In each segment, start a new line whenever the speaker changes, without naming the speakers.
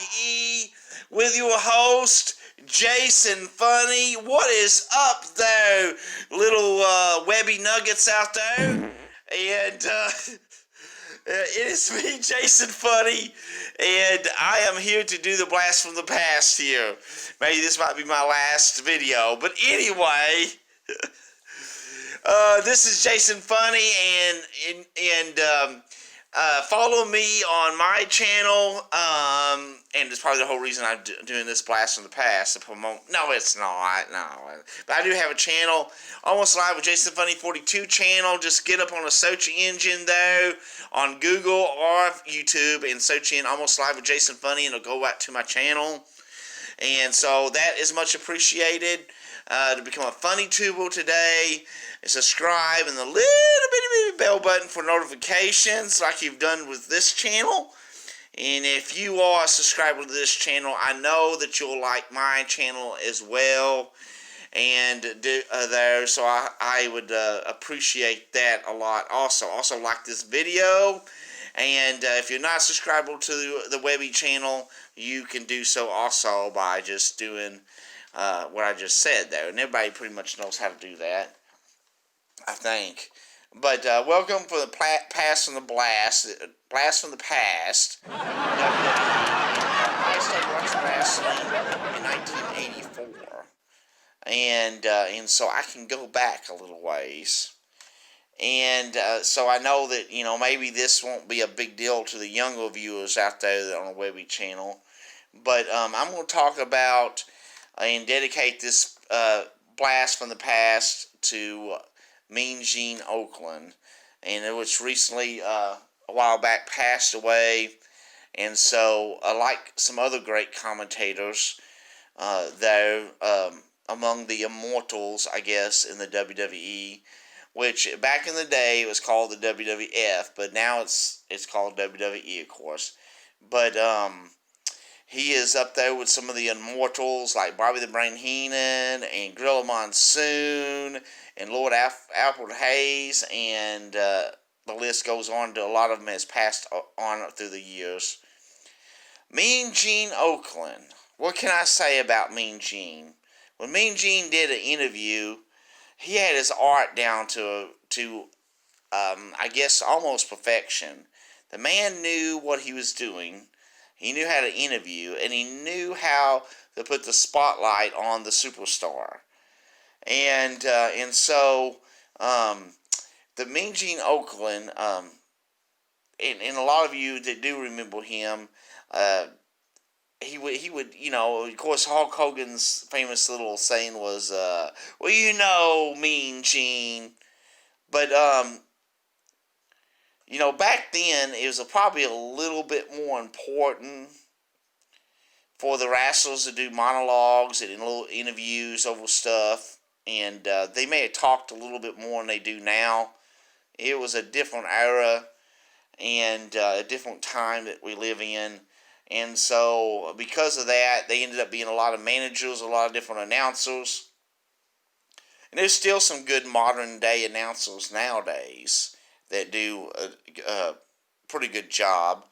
WWE with your host, Jason Funny. What is up there, little webby nuggets out there? And it is me, Jason Funny, and I am here to do the blast from the past here. Maybe this might be my last video, but anyway, this is Jason Funny, and follow me on my channel, and it's probably the whole reason I'm doing this blast from the past to promote. No, it's not. No, but I do have a channel, Almost Live with Jason Funny 42 channel. Just get up on a search engine there on Google or YouTube and search in Almost Live with Jason Funny, and it'll go back to my channel. And so that is much appreciated. To become a funny tuber today, subscribe and the little bitty bell button for notifications like you've done with this channel. And if you are a subscriber to this channel, I know that you'll like my channel as well. And there, so I would appreciate that a lot. Also like this video. And if you're not a subscriber to the Webby channel, you can do so also by just doing what I just said there. And everybody pretty much knows how to do that, I think. But welcome for the Blast from the Past. I started watching wrestling in 1984. And so I can go back a little ways. And so I know that, maybe this won't be a big deal to the younger viewers out there on the Webby channel. But I'm going to talk about and dedicate this blast from the past to Mean Gene Okerlund. And it was recently, a while back, passed away. And so, like some other great commentators there, among the immortals, I guess, in the WWE, which back in the day it was called the WWF, but now it's called WWE, of course. But he is up there with some of the immortals like Bobby the Brain Heenan and Gorilla Monsoon and Lord Alfred Hayes, and the list goes on. To a lot of them has passed on through the years. Mean Gene Okerlund. What can I say about Mean Gene? When Mean Gene did an interview, he had his art down to I guess almost perfection. The man knew what he was doing. He knew how to interview, and he knew how to put the spotlight on the superstar. And so the Mean Gene Okerlund, and a lot of you that do remember him, he would, of course, Hulk Hogan's famous little saying was, well, Mean Gene. But, back then, it was probably a little bit more important for the wrestlers to do monologues and little interviews over stuff. And they may have talked a little bit more than they do now. It was a different era and a different time that we live in. And so, because of that, they ended up being a lot of managers, a lot of different announcers. And there's still some good modern-day announcers nowadays that do a pretty good job.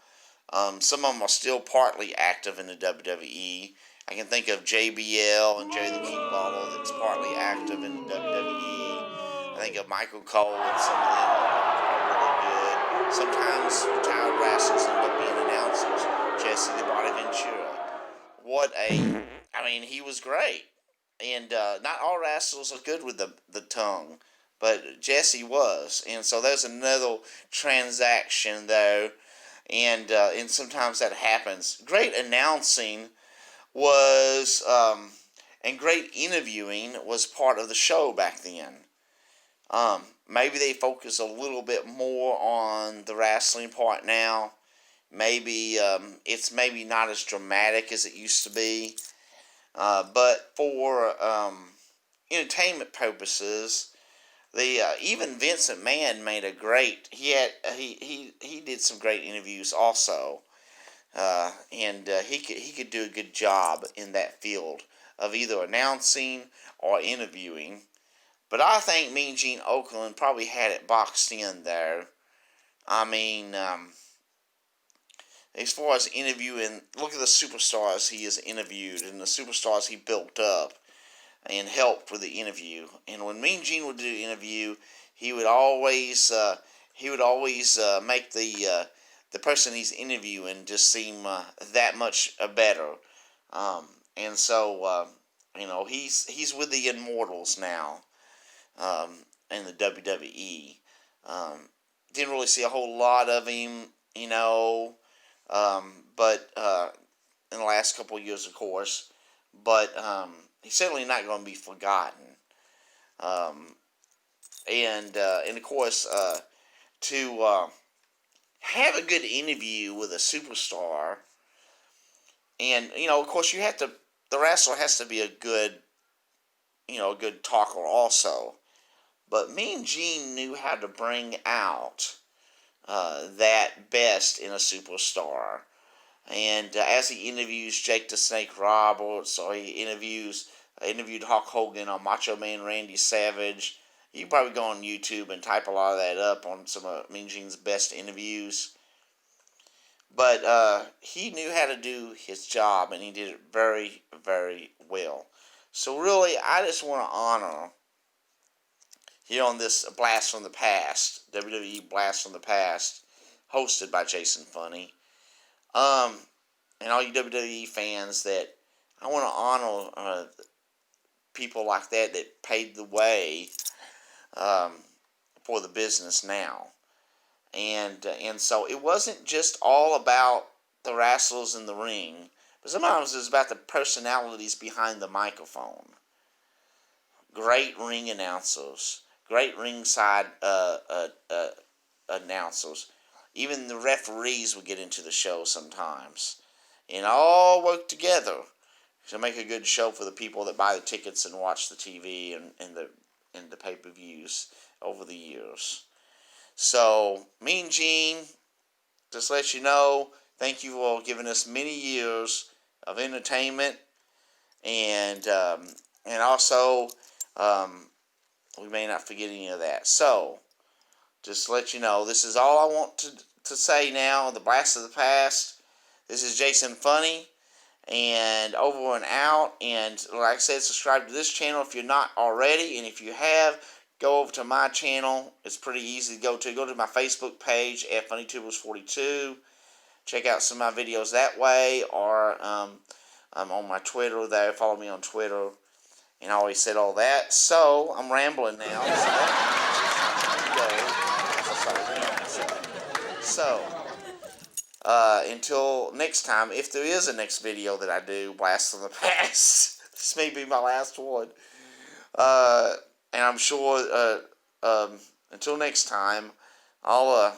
Some of them are still partly active in the WWE. I can think of JBL and Jerry the King Lawler that's partly active in the WWE. I think of Michael Cole and some of them are really good. Sometimes retired wrestlers end up being announcers. Jesse the Body Ventura. He was great. And not all wrestlers are good with the tongue, but Jesse was. And so there's another transaction there. And sometimes that happens. Great announcing was, and great interviewing was part of the show back then. Maybe they focus a little bit more on the wrestling part now. Maybe it's maybe not as dramatic as it used to be. But for entertainment purposes, even Vince McMahon made a great. He did some great interviews also, and he could do a good job in that field of either announcing or interviewing. But I think Mean Gene Okerlund probably had it boxed in there. as far as interviewing, look at the superstars he has interviewed and the superstars he built up and helped with the interview. And when Mean Gene would do the interview, he would always make the person he's interviewing just seem that much better. And so he's with the Immortals now, in the WWE. Didn't really see a whole lot of him, but in the last couple of years, of course. But he's certainly not going to be forgotten. Um, and of course, to have a good interview with a superstar, and of course, the wrestler has to be a good talker also. But Mean Gene knew how to bring out that best in a superstar. And as he interviews Jake the Snake Roberts, or he interviewed Hulk Hogan on Macho Man Randy Savage, you can probably go on YouTube and type a lot of that up on some of Mean Gene's best interviews. But he knew how to do his job, and he did it very, very well. So really, I just want to honor, here on this Blast from the Past, WWE Blast from the Past, hosted by Jason Funny, and all you WWE fans, that I want to honor people like that paved the way for the business now. And so it wasn't just all about the wrestlers in the ring, but sometimes it was about the personalities behind the microphone. Great ring announcers, great ringside announcers. Even the referees would get into the show sometimes, and all work together to make a good show for the people that buy the tickets and watch the TV and the pay-per-views over the years. So, Mean Gene, just let you know, thank you for giving us many years of entertainment, and also, we may not forget any of that. So, just to let you know, this is all I want to say now, the Blast of the Past. This is Jason Funny, and over and out. And like I said, subscribe to this channel if you're not already, and if you have, go over to my channel. It's pretty easy to go to. Go to my Facebook page at FunnyTubers42. Check out some of my videos that way, or I'm on my Twitter there. Follow me on Twitter. And I always said all that. So, I'm rambling now. So, until next time, if there is a next video that I do, Blast from the Past, this may be my last one. And I'm sure, until next time, I'll,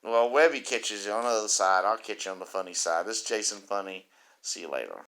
wherever he catches you on the other side, I'll catch you on the funny side. This is Jason Funny. See you later.